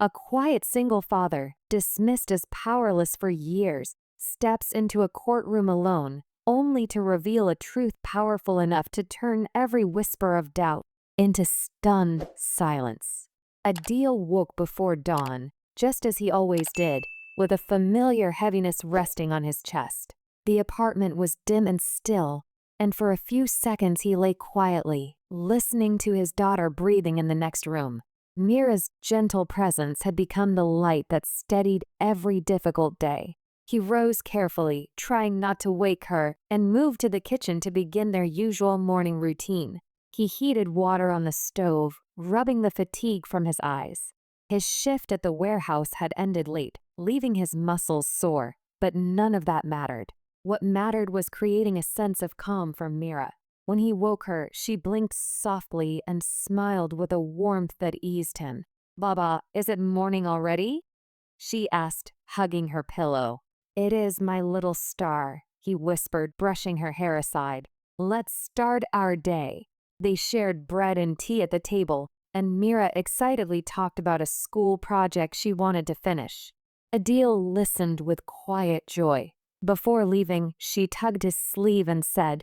A quiet single father, dismissed as powerless for years, steps into a courtroom alone, only to reveal a truth powerful enough to turn every whisper of doubt into stunned silence. Adeel woke before dawn, just as he always did, with a familiar heaviness resting on his chest. The apartment was dim and still, and for a few seconds he lay quietly, listening to his daughter breathing in the next room. Mira's gentle presence had become the light that steadied every difficult day. He rose carefully, trying not to wake her, and moved to the kitchen to begin their usual morning routine. He heated water on the stove, rubbing the fatigue from his eyes. His shift at the warehouse had ended late, leaving his muscles sore, but none of that mattered. What mattered was creating a sense of calm for Mira. When he woke her, she blinked softly and smiled with a warmth that eased him. "Baba, is it morning already?" she asked, hugging her pillow. "It is, my little star," he whispered, brushing her hair aside. "Let's start our day." They shared bread and tea at the table, and Mira excitedly talked about a school project she wanted to finish. Adeel listened with quiet joy. Before leaving, she tugged his sleeve and said,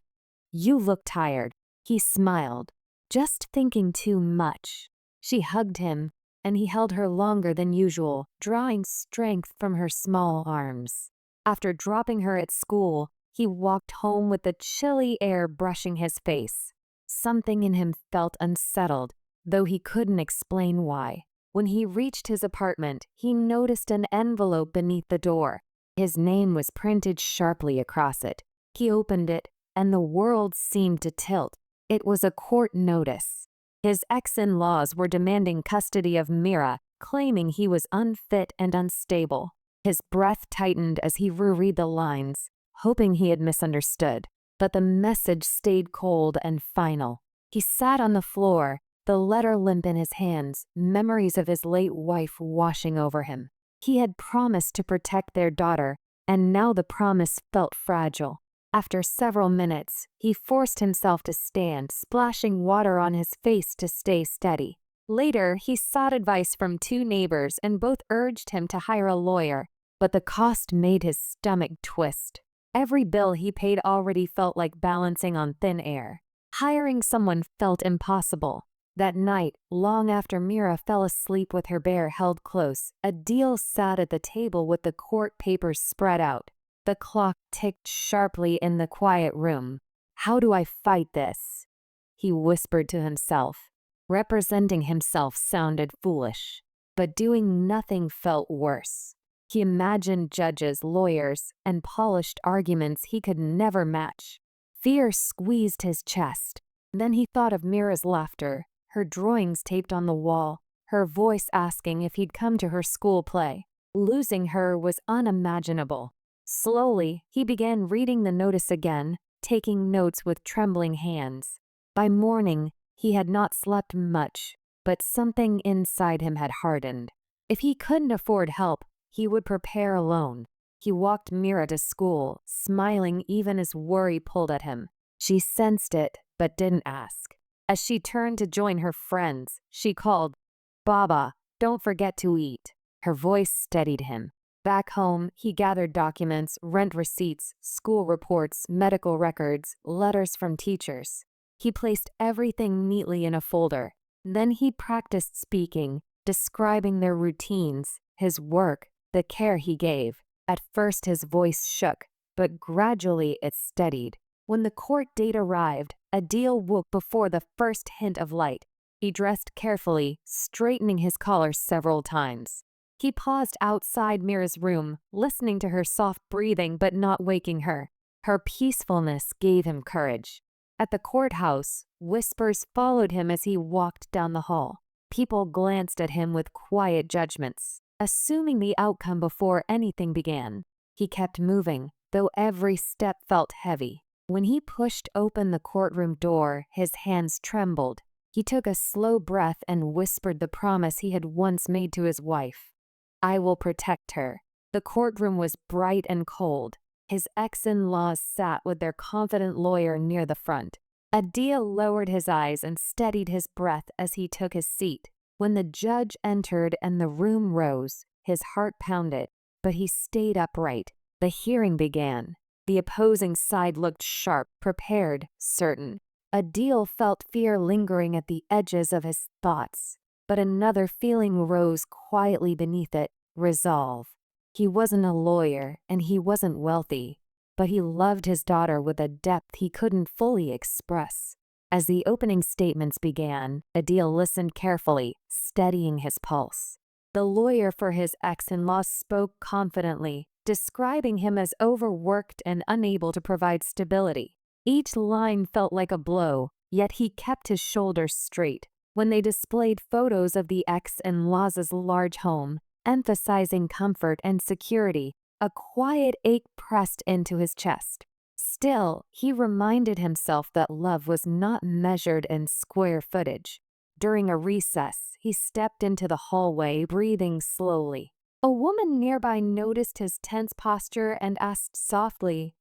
"You look tired." He smiled. "Just thinking too much." She hugged him, and he held her longer than usual, drawing strength from her small arms. After dropping her at school, he walked home with the chilly air brushing his face. Something in him felt unsettled, though he couldn't explain why. When he reached his apartment, he noticed an envelope beneath the door. His name was printed sharply across it. He opened it, and the world seemed to tilt. It was a court notice. His ex-in-laws were demanding custody of Mira, claiming he was unfit and unstable. His breath tightened as he reread the lines, hoping he had misunderstood. But the message stayed cold and final. He sat on the floor, the letter limp in his hands, memories of his late wife washing over him. He had promised to protect their daughter, and now the promise felt fragile. After several minutes, he forced himself to stand, splashing water on his face to stay steady. Later, he sought advice from 2 neighbors, and both urged him to hire a lawyer, but the cost made his stomach twist. Every bill he paid already felt like balancing on thin air. Hiring someone felt impossible. That night, long after Mira fell asleep with her bear held close, Adeel sat at the table with the court papers spread out. The clock ticked sharply in the quiet room. "How do I fight this?" he whispered to himself. Representing himself sounded foolish, but doing nothing felt worse. He imagined judges, lawyers, and polished arguments he could never match. Fear squeezed his chest. Then he thought of Mira's laughter, her drawings taped on the wall, her voice asking if he'd come to her school play. Losing her was unimaginable. Slowly, he began reading the notice again, taking notes with trembling hands. By morning, he had not slept much, but something inside him had hardened. If he couldn't afford help, he would prepare alone. He walked Mira to school, smiling even as worry pulled at him. She sensed it, but didn't ask. As she turned to join her friends, she called, "Baba, don't forget to eat." Her voice steadied him. Back home, he gathered documents, rent receipts, school reports, medical records, letters from teachers. He placed everything neatly in a folder. Then he practiced speaking, describing their routines, his work, the care he gave. At first his voice shook, but gradually it steadied. When the court date arrived, Adeel woke before the first hint of light. He dressed carefully, straightening his collar several times. He paused outside Mira's room, listening to her soft breathing but not waking her. Her peacefulness gave him courage. At the courthouse, whispers followed him as he walked down the hall. People glanced at him with quiet judgments, assuming the outcome before anything began. He kept moving, though every step felt heavy. When he pushed open the courtroom door, his hands trembled. He took a slow breath and whispered the promise he had once made to his wife. "I will protect her." The courtroom was bright and cold. His ex-in-laws sat with their confident lawyer near the front. Adeel lowered his eyes and steadied his breath as he took his seat. When the judge entered and the room rose, his heart pounded, but he stayed upright. The hearing began. The opposing side looked sharp, prepared, certain. Adeel felt fear lingering at the edges of his thoughts, but another feeling rose quietly beneath it: resolve. He wasn't a lawyer and he wasn't wealthy, but he loved his daughter with a depth he couldn't fully express. As the opening statements began, Adeel listened carefully, steadying his pulse. The lawyer for his ex-in-law spoke confidently, describing him as overworked and unable to provide stability. Each line felt like a blow, yet he kept his shoulders straight. When they displayed photos of the ex-in-law's large home, emphasizing comfort and security, a quiet ache pressed into his chest. Still, he reminded himself that love was not measured in square footage. During a recess, he stepped into the hallway, breathing slowly. A woman nearby noticed his tense posture and asked softly,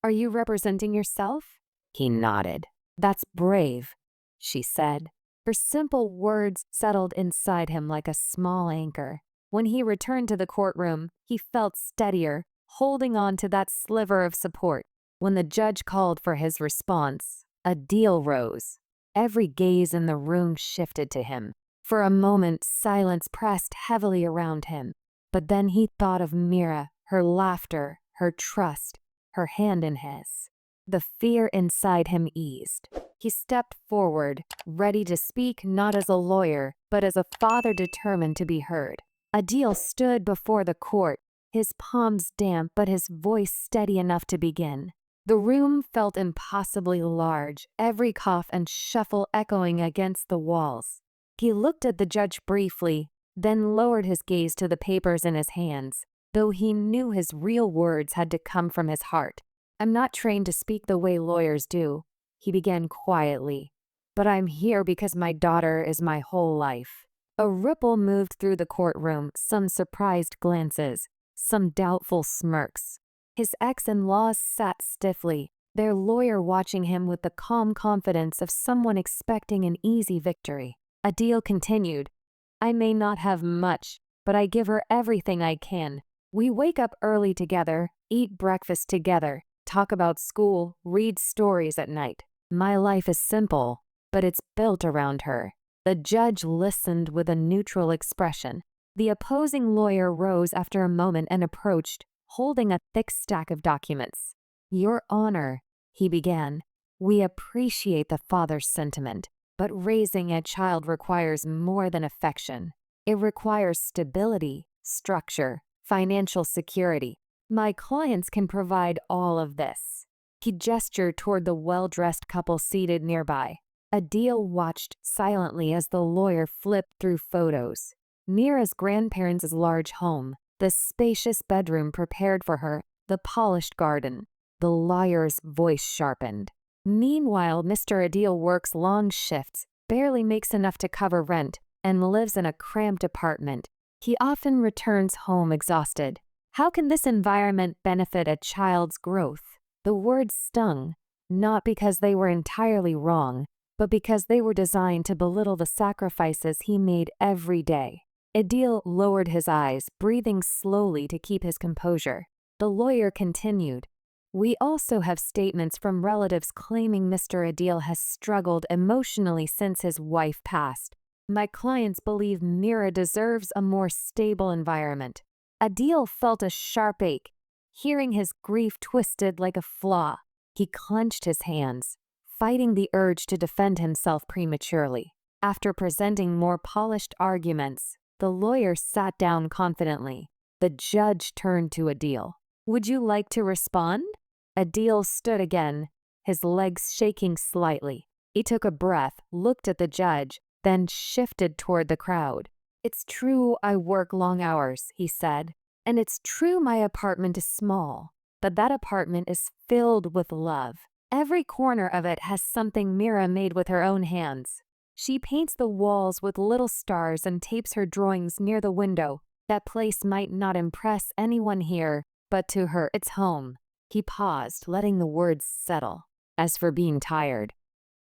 "Are you representing yourself?" He nodded. "That's brave," she said. Her simple words settled inside him like a small anchor. When he returned to the courtroom, he felt steadier, holding on to that sliver of support. When the judge called for his response, Adeel rose. Every gaze in the room shifted to him. For a moment, silence pressed heavily around him. But then he thought of Mira, her laughter, her trust, her hand in his. The fear inside him eased. He stepped forward, ready to speak not as a lawyer, but as a father determined to be heard. Adeel stood before the court, his palms damp but his voice steady enough to begin. The room felt impossibly large, every cough and shuffle echoing against the walls. He looked at the judge briefly, then lowered his gaze to the papers in his hands, though he knew his real words had to come from his heart. "I'm not trained to speak the way lawyers do," he began quietly, "but I'm here because my daughter is my whole life." A ripple moved through the courtroom, some surprised glances, some doubtful smirks. His ex-in-law sat stiffly, their lawyer watching him with the calm confidence of someone expecting an easy victory. Adeel continued, "I may not have much, but I give her everything I can. We wake up early together, eat breakfast together, talk about school, read stories at night. My life is simple, but it's built around her." The judge listened with a neutral expression. The opposing lawyer rose after a moment and approached, holding a thick stack of documents. "Your Honor," he began, "we appreciate the father's sentiment, but raising a child requires more than affection. It requires stability, structure, financial security. My clients can provide all of this." He gestured toward the well-dressed couple seated nearby. Adeel watched silently as the lawyer flipped through photos. Mira's grandparents' large home, the spacious bedroom prepared for her, the polished garden. The lawyer's voice sharpened. "Meanwhile, Mr. Adeel works long shifts, barely makes enough to cover rent, and lives in a cramped apartment. He often returns home exhausted. How can this environment benefit a child's growth?" The words stung, not because they were entirely wrong, but because they were designed to belittle the sacrifices he made every day. Adeel lowered his eyes, breathing slowly to keep his composure. The lawyer continued, "We also have statements from relatives claiming Mr. Adeel has struggled emotionally since his wife passed. My clients believe Mira deserves a more stable environment." Adeel felt a sharp ache, hearing his grief twisted like a flaw. He clenched his hands, fighting the urge to defend himself prematurely. After presenting more polished arguments, the lawyer sat down confidently. The judge turned to Adeel. "Would you like to respond?" Adeel stood again, his legs shaking slightly. He took a breath, looked at the judge, then shifted toward the crowd. "It's true I work long hours," he said, "and it's true my apartment is small, but that apartment is filled with love. Every corner of it has something Mira made with her own hands. She paints the walls with little stars and tapes her drawings near the window. That place might not impress anyone here, but to her, it's home." He paused, letting the words settle. "As for being tired,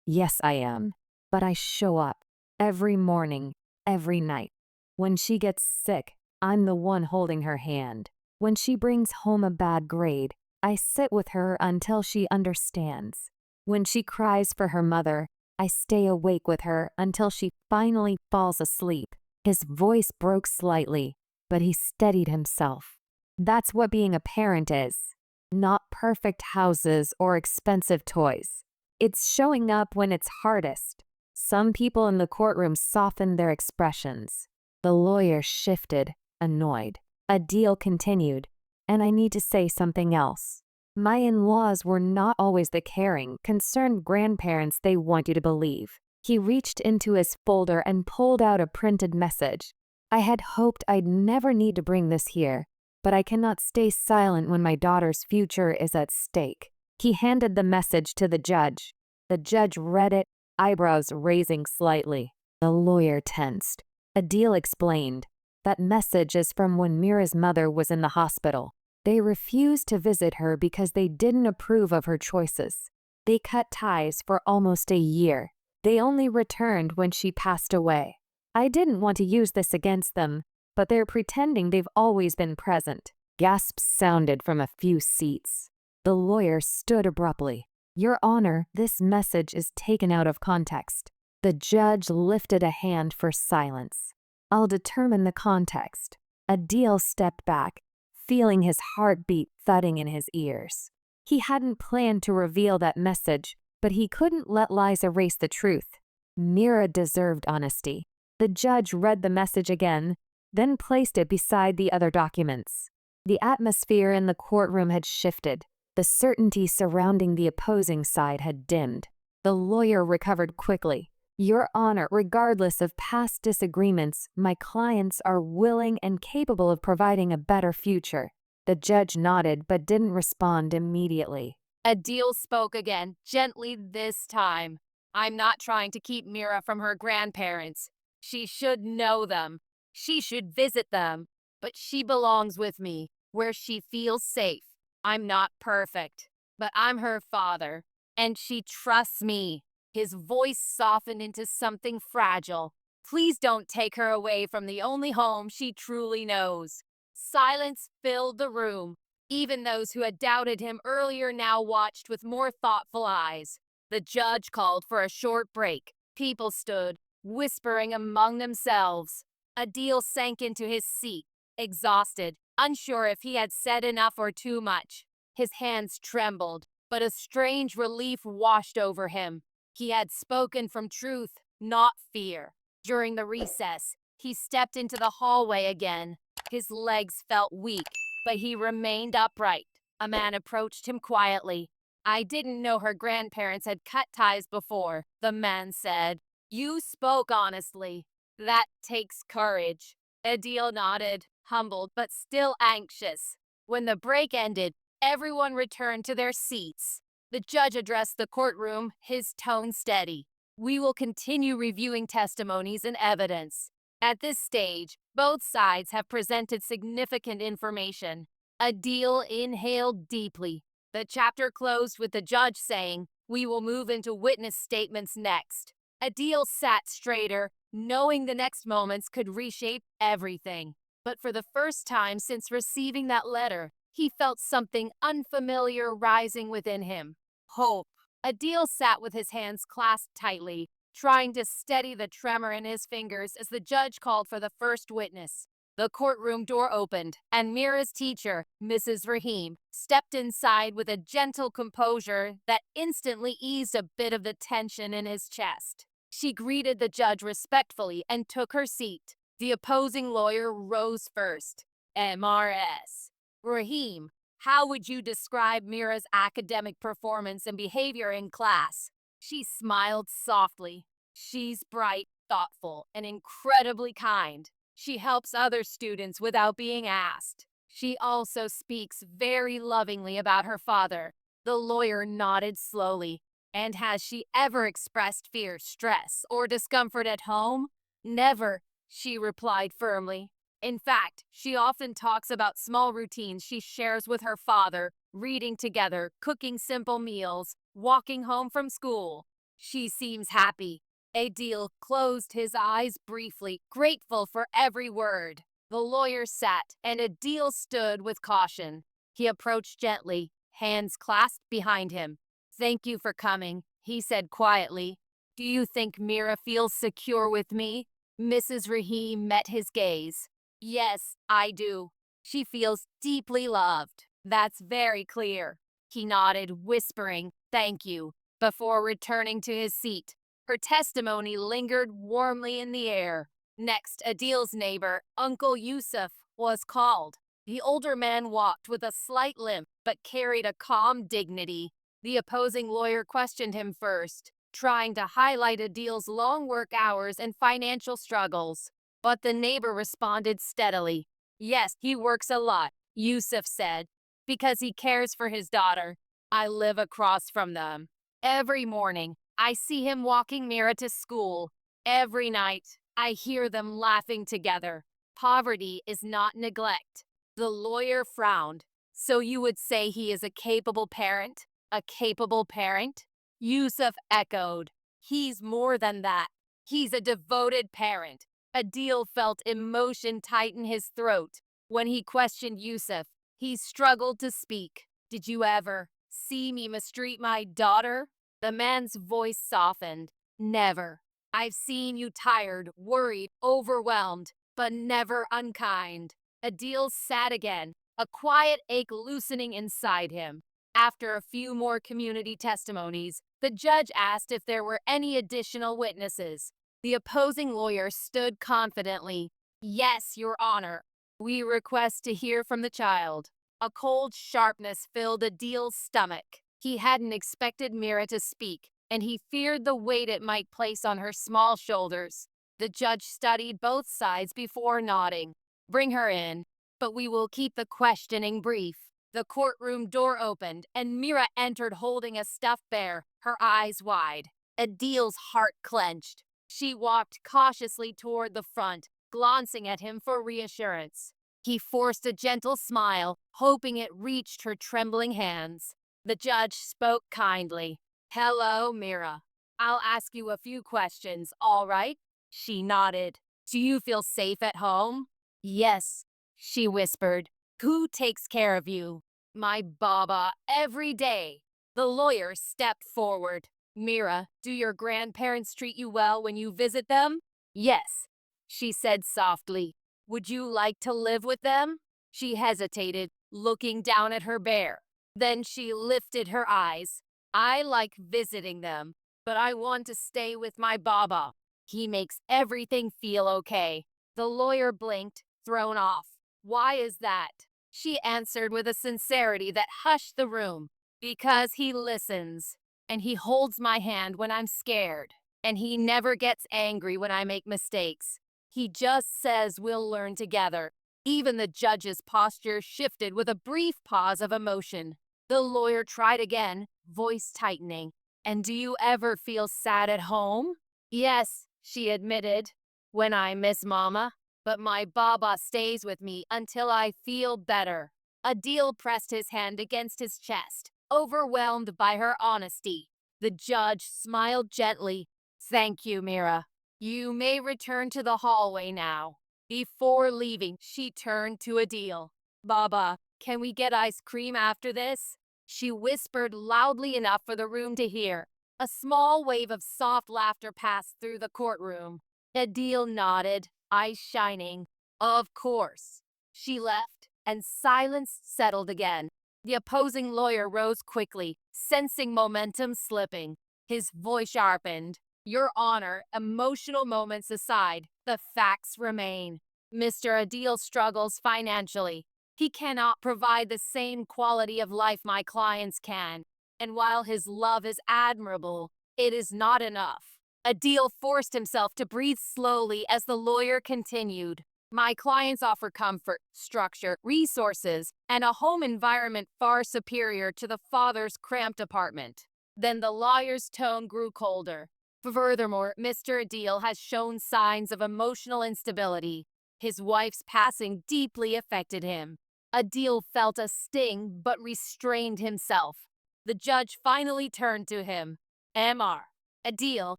yes, I am, but I show up every morning, every night. When she gets sick, I'm the one holding her hand. When she brings home a bad grade, I sit with her until she understands. When she cries for her mother, I stay awake with her until she finally falls asleep. His voice broke slightly, but he steadied himself. That's what being a parent is. Not perfect houses or expensive toys. It's showing up when it's hardest. Some people in the courtroom softened their expressions. The lawyer shifted, annoyed. Adeel continued, and I need to say something else. My in-laws were not always the caring, concerned grandparents they want you to believe. He reached into his folder and pulled out a printed message. I had hoped I'd never need to bring this here, but I cannot stay silent when my daughter's future is at stake. He handed the message to the judge. The judge read it, eyebrows raising slightly. The lawyer tensed. Adeel explained. That message is from when Mira's mother was in the hospital. They refused to visit her because they didn't approve of her choices. They cut ties for almost a year. They only returned when she passed away. I didn't want to use this against them, but they're pretending they've always been present. Gasps sounded from a few seats. The lawyer stood abruptly. Your Honor, this message is taken out of context. The judge lifted a hand for silence. I'll determine the context. Adeel stepped back, feeling his heartbeat thudding in his ears. He hadn't planned to reveal that message, but he couldn't let lies erase the truth. Mira deserved honesty. The judge read the message again, then placed it beside the other documents. The atmosphere in the courtroom had shifted. The certainty surrounding the opposing side had dimmed. The lawyer recovered quickly. Your Honor, regardless of past disagreements, my clients are willing and capable of providing a better future. The judge nodded but didn't respond immediately. Adeel spoke again, gently this time. I'm not trying to keep Mira from her grandparents. She should know them. She should visit them. But she belongs with me, where she feels safe. I'm not perfect, but I'm her father, and she trusts me. His voice softened into something fragile. Please don't take her away from the only home she truly knows. Silence filled the room. Even those who had doubted him earlier now watched with more thoughtful eyes. The judge called for a short break. People stood, whispering among themselves. Adeel sank into his seat, exhausted, unsure if he had said enough or too much. His hands trembled, but a strange relief washed over him. He had spoken from truth, not fear. During the recess, he stepped into the hallway again. His legs felt weak, but he remained upright. A man approached him quietly. I didn't know her grandparents had cut ties before, the man said. You spoke honestly. That takes courage. Adeel nodded, humbled but still anxious. When the break ended, everyone returned to their seats. The judge addressed the courtroom, his tone steady. We will continue reviewing testimonies and evidence. At this stage, both sides have presented significant information. Adeel inhaled deeply. The chapter closed with the judge saying, we will move into witness statements next. Adeel sat straighter, knowing the next moments could reshape everything. But for the first time since receiving that letter, he felt something unfamiliar rising within him. Hope. Adeel sat with his hands clasped tightly, trying to steady the tremor in his fingers as the judge called for the first witness. The courtroom door opened, and Mira's teacher, Mrs. Rahim, stepped inside with a gentle composure that instantly eased a bit of the tension in his chest. She greeted the judge respectfully and took her seat. The opposing lawyer rose first. MRS. Rahim, how would you describe Mira's academic performance and behavior in class? She smiled softly. She's bright, thoughtful, and incredibly kind. She helps other students without being asked. She also speaks very lovingly about her father. The lawyer nodded slowly. And has she ever expressed fear, stress, or discomfort at home? Never, she replied firmly. In fact, she often talks about small routines she shares with her father, reading together, cooking simple meals, walking home from school. She seems happy. Adeel closed his eyes briefly, grateful for every word. The lawyer sat, and Adeel stood with caution. He approached gently, hands clasped behind him. "Thank you for coming," he said quietly. "Do you think Mira feels secure with me?" Mrs. Rahim met his gaze. "Yes, I do. She feels deeply loved. That's very clear." He nodded, whispering, "Thank you," before returning to his seat. Her testimony lingered warmly in the air. Next, Adeel's neighbor, Uncle Yusuf, was called. The older man walked with a slight limp, but carried a calm dignity. The opposing lawyer questioned him first, trying to highlight Adeel's long work hours and financial struggles. But the neighbor responded steadily. "Yes, he works a lot," Yusuf said, "because he cares for his daughter. I live across from them. Every morning, I see him walking Mira to school. Every night, I hear them laughing together. Poverty is not neglect." The lawyer frowned. "So you would say he is a capable parent? A capable parent?" Yusuf echoed. "He's more than that. He's a devoted parent." Adeel felt emotion tighten his throat. When he questioned Yusuf, he struggled to speak. "Did you ever see me mistreat my daughter?" The man's voice softened. "Never. I've seen you tired, worried, overwhelmed, but never unkind." Adeel sat again, a quiet ache loosening inside him. After a few more community testimonies, the judge asked if there were any additional witnesses. The opposing lawyer stood confidently. "Yes, Your Honor. We request to hear from the child." A cold sharpness filled Adeel's stomach. He hadn't expected Mira to speak, and he feared the weight it might place on her small shoulders. The judge studied both sides before nodding. "Bring her in, but we will keep the questioning brief." The courtroom door opened, and Mira entered holding a stuffed bear, her eyes wide. Adeel's heart clenched. She walked cautiously toward the front, glancing at him for reassurance. He forced a gentle smile, hoping it reached her trembling hands. The judge spoke kindly. "Hello, Mira. I'll ask you a few questions, all right?" She nodded. "Do you feel safe at home?" "Yes," she whispered. "Who takes care of you?" "My Baba, every day." The lawyer stepped forward. "Mira, do your grandparents treat you well when you visit them?" "Yes," she said softly. "Would you like to live with them?" She hesitated, looking down at her bear. Then she lifted her eyes. "I like visiting them, but I want to stay with my Baba. He makes everything feel okay." The lawyer blinked, thrown off. "Why is that?" She answered with a sincerity that hushed the room. "Because he listens, and he holds my hand when I'm scared, and he never gets angry when I make mistakes. He just says we'll learn together." Even the judge's posture shifted with a brief pause of emotion. The lawyer tried again, voice tightening. "And do you ever feel sad at home?" "Yes," she admitted, "when I miss Mama. But my Baba stays with me until I feel better." Adeel pressed his hand against his chest, overwhelmed by her honesty. The judge smiled gently. "Thank you, Mira. You may return to the hallway now." Before leaving, she turned to Adeel. "Baba, can we get ice cream after this?" She whispered loudly enough for the room to hear. A small wave of soft laughter passed through the courtroom. Adeel nodded, eyes shining. "Of course." She left, and silence settled again. The opposing lawyer rose quickly, sensing momentum slipping. His voice sharpened. "Your Honor, emotional moments aside, the facts remain. Mr. Adeel struggles financially. He cannot provide the same quality of life my clients can. And while his love is admirable, it is not enough." Adeel forced himself to breathe slowly as the lawyer continued. "My clients offer comfort, structure, resources, and a home environment far superior to the father's cramped apartment." Then the lawyer's tone grew colder. "Furthermore, Mr. Adeel has shown signs of emotional instability. His wife's passing deeply affected him." Adeel felt a sting but restrained himself. The judge finally turned to him. "Mr. Adeel,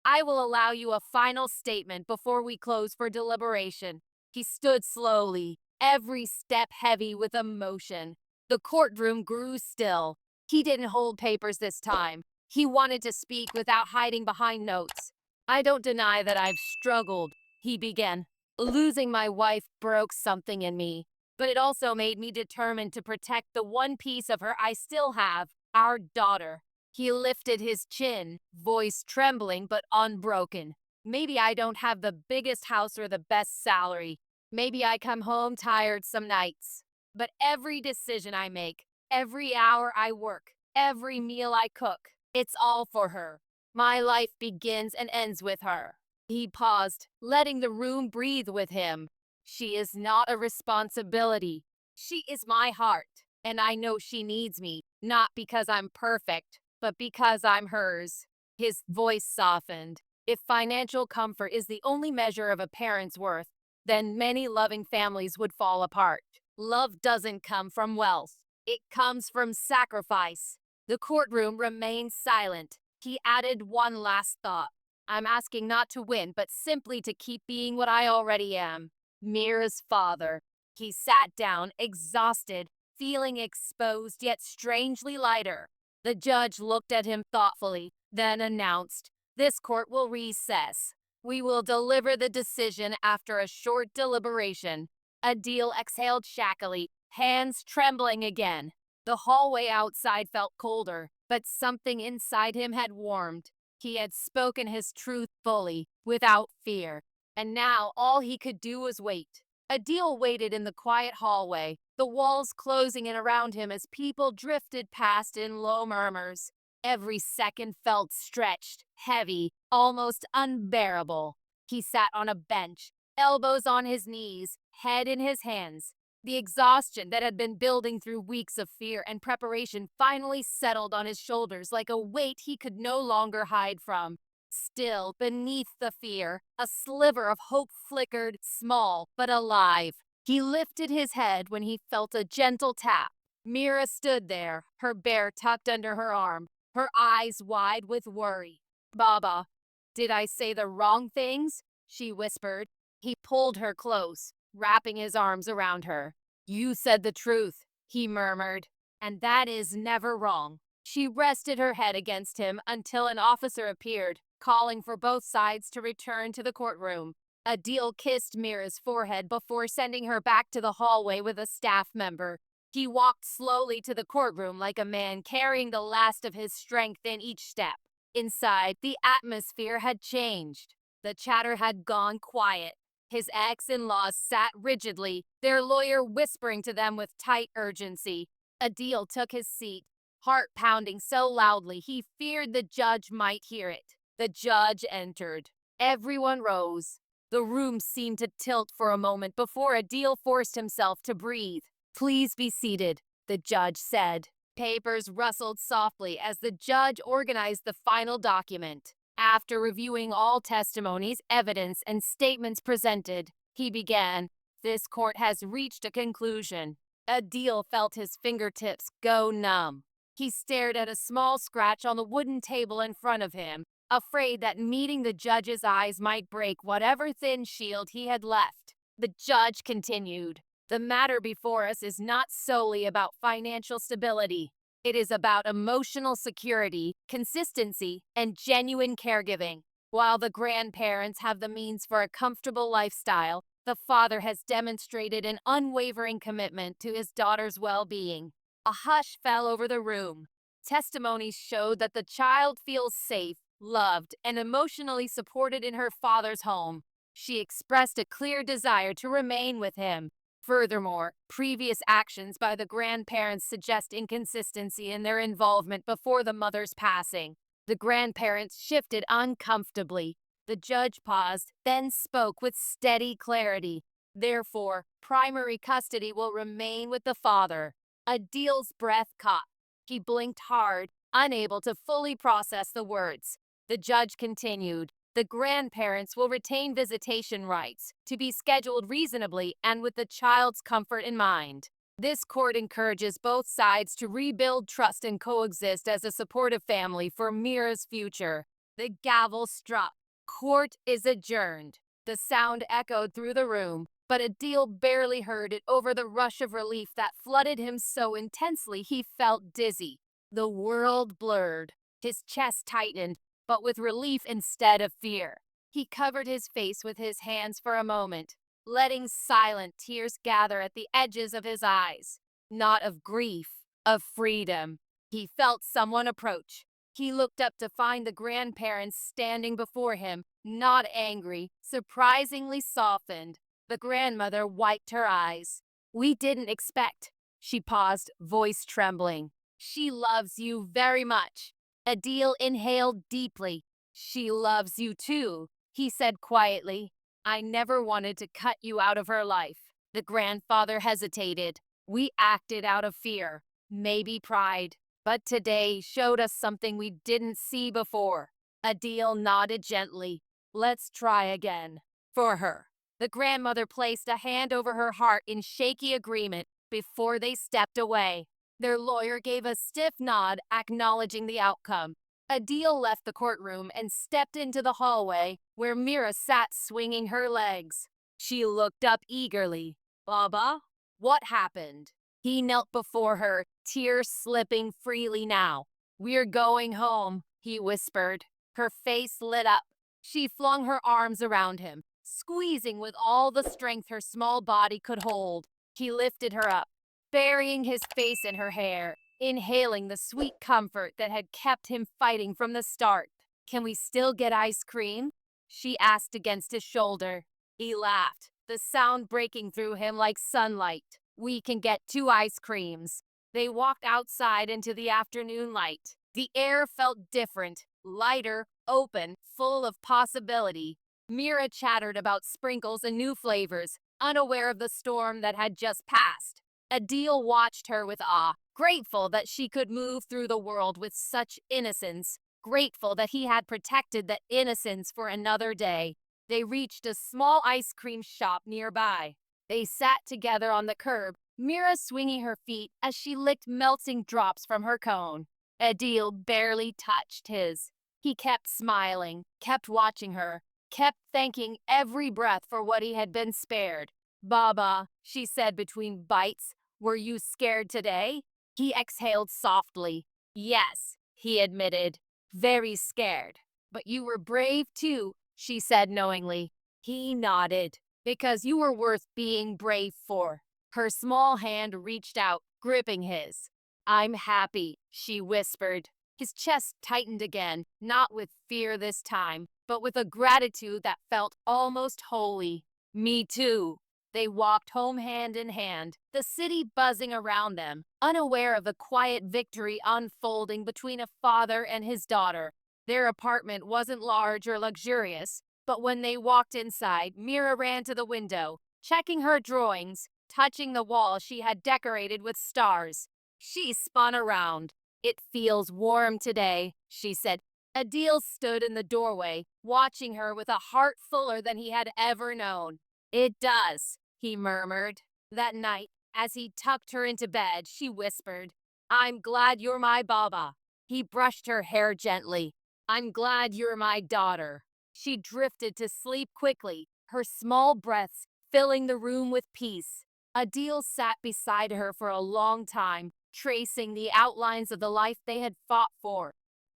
I will allow you a final statement before we close for deliberation. He stood slowly, every step heavy with emotion. The courtroom grew still. He didn't hold papers this time. He wanted to speak without hiding behind notes. I don't deny that I've struggled, he began. Losing my wife broke something in me, but it also made me determined to protect the one piece of her I still have, our daughter. He lifted his chin, voice trembling but unbroken. Maybe I don't have the biggest house or the best salary. Maybe I come home tired some nights. But every decision I make, every hour I work, every meal I cook, it's all for her. My life begins and ends with her. He paused, letting the room breathe with him. She is not a responsibility. She is my heart, and I know she needs me, not because I'm perfect, but because I'm hers. His voice softened. If financial comfort is the only measure of a parent's worth, then many loving families would fall apart. Love doesn't come from wealth. It comes from sacrifice. The courtroom remained silent. He added one last thought. I'm asking not to win, but simply to keep being what I already am. Mira's father. He sat down, exhausted, feeling exposed yet strangely lighter. The judge looked at him thoughtfully, then announced, "This court will recess. We will deliver the decision after a short deliberation." Adeel exhaled shackily, hands trembling again. The hallway outside felt colder, but something inside him had warmed. He had spoken his truth fully, without fear, and now all he could do was wait. Adeel waited in the quiet hallway, the walls closing in around him as people drifted past in low murmurs. Every second felt stretched, heavy, almost unbearable. He sat on a bench, elbows on his knees, head in his hands. The exhaustion that had been building through weeks of fear and preparation finally settled on his shoulders like a weight he could no longer hide from. Still, beneath the fear, a sliver of hope flickered, small but alive. He lifted his head when he felt a gentle tap. Mira stood there, her bear tucked under her arm, her eyes wide with worry. "Baba, did I say the wrong things?" she whispered. He pulled her close, wrapping his arms around her. "You said the truth," he murmured, "and that is never wrong." She rested her head against him until an officer appeared, calling for both sides to return to the courtroom. Adeel kissed Mira's forehead before sending her back to the hallway with a staff member. He walked slowly to the courtroom like a man carrying the last of his strength in each step. Inside, the atmosphere had changed. The chatter had gone quiet. His ex-in-laws sat rigidly, their lawyer whispering to them with tight urgency. Adeel took his seat, heart pounding so loudly he feared the judge might hear it. The judge entered. Everyone rose. The room seemed to tilt for a moment before Adeel forced himself to breathe. "Please be seated," the judge said. Papers rustled softly as the judge organized the final document. After reviewing all testimonies, evidence, and statements presented, he began, "This court has reached a conclusion." Adeel felt his fingertips go numb. He stared at a small scratch on the wooden table in front of him, afraid that meeting the judge's eyes might break whatever thin shield he had left. The judge continued, "The matter before us is not solely about financial stability. It is about emotional security, consistency, and genuine caregiving. While the grandparents have the means for a comfortable lifestyle, the father has demonstrated an unwavering commitment to his daughter's well-being." A hush fell over the room. Testimonies showed that the child feels safe, loved, and emotionally supported in her father's home. She expressed a clear desire to remain with him. Furthermore, previous actions by the grandparents suggest inconsistency in their involvement before the mother's passing. The grandparents shifted uncomfortably. The judge paused, then spoke with steady clarity. "Therefore, primary custody will remain with the father." Adeel's breath caught. He blinked hard, unable to fully process the words. The judge continued, "The grandparents will retain visitation rights, to be scheduled reasonably and with the child's comfort in mind. This court encourages both sides to rebuild trust and coexist as a supportive family for Mira's future." The gavel struck. Court is adjourned. The sound echoed through the room, but Adeel barely heard it over the rush of relief that flooded him so intensely he felt dizzy. The world blurred. His chest tightened, but with relief instead of fear. He covered his face with his hands for a moment, letting silent tears gather at the edges of his eyes. Not of grief, of freedom. He felt someone approach. He looked up to find the grandparents standing before him, not angry, surprisingly softened. The grandmother wiped her eyes. "We didn't expect." She paused, voice trembling. "She loves you very much." Adeel inhaled deeply. "She loves you too," he said quietly. "I never wanted to cut you out of her life." The grandfather hesitated. "We acted out of fear, maybe pride, but today showed us something we didn't see before." Adeel nodded gently. "Let's try again. For her." The grandmother placed a hand over her heart in shaky agreement before they stepped away. Their lawyer gave a stiff nod, acknowledging the outcome. Adeel left the courtroom and stepped into the hallway where Mira sat swinging her legs. She looked up eagerly. "Baba, what happened?" He knelt before her, tears slipping freely now. "We're going home," he whispered. Her face lit up. She flung her arms around him, squeezing with all the strength her small body could hold. He lifted her up, burying his face in her hair, inhaling the sweet comfort that had kept him fighting from the start. "Can we still get ice cream?" she asked against his shoulder. He laughed, the sound breaking through him like sunlight. "We can get 2 ice creams." They walked outside into the afternoon light. The air felt different, lighter, open, full of possibility. Mira chattered about sprinkles and new flavors, unaware of the storm that had just passed. Adeel watched her with awe, grateful that she could move through the world with such innocence, grateful that he had protected that innocence for another day. They reached a small ice cream shop nearby. They sat together on the curb, Mira swinging her feet as she licked melting drops from her cone. Adeel barely touched his. He kept smiling, kept watching her, kept thanking every breath for what he had been spared. "Baba," she said between bites, "were you scared today?" He exhaled softly. "Yes," he admitted, "very scared." "But you were brave too," she said knowingly. He nodded. "Because you were worth being brave for." Her small hand reached out, gripping his. "I'm happy," she whispered. His chest tightened again, not with fear this time, but with a gratitude that felt almost holy. "Me too." They walked home hand in hand, the city buzzing around them, unaware of the quiet victory unfolding between a father and his daughter. Their apartment wasn't large or luxurious, but when they walked inside, Mira ran to the window, checking her drawings, touching the wall she had decorated with stars. She spun around. "It feels warm today," she said. Adeel stood in the doorway, watching her with a heart fuller than he had ever known. "It does," he murmured. That night, as he tucked her into bed, she whispered, "I'm glad you're my Baba." He brushed her hair gently. "I'm glad you're my daughter." She drifted to sleep quickly, her small breaths filling the room with peace. Adeel sat beside her for a long time, tracing the outlines of the life they had fought for.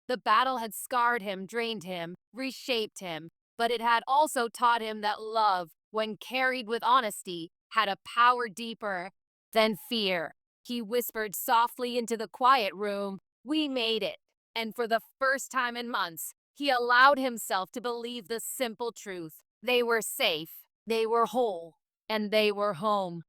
The battle had scarred him, drained him, reshaped him, but it had also taught him that love, when carried with honesty, had a power deeper than fear. He whispered softly into the quiet room, "We made it." And for the first time in months, he allowed himself to believe the simple truth. They were safe, they were whole, and they were home.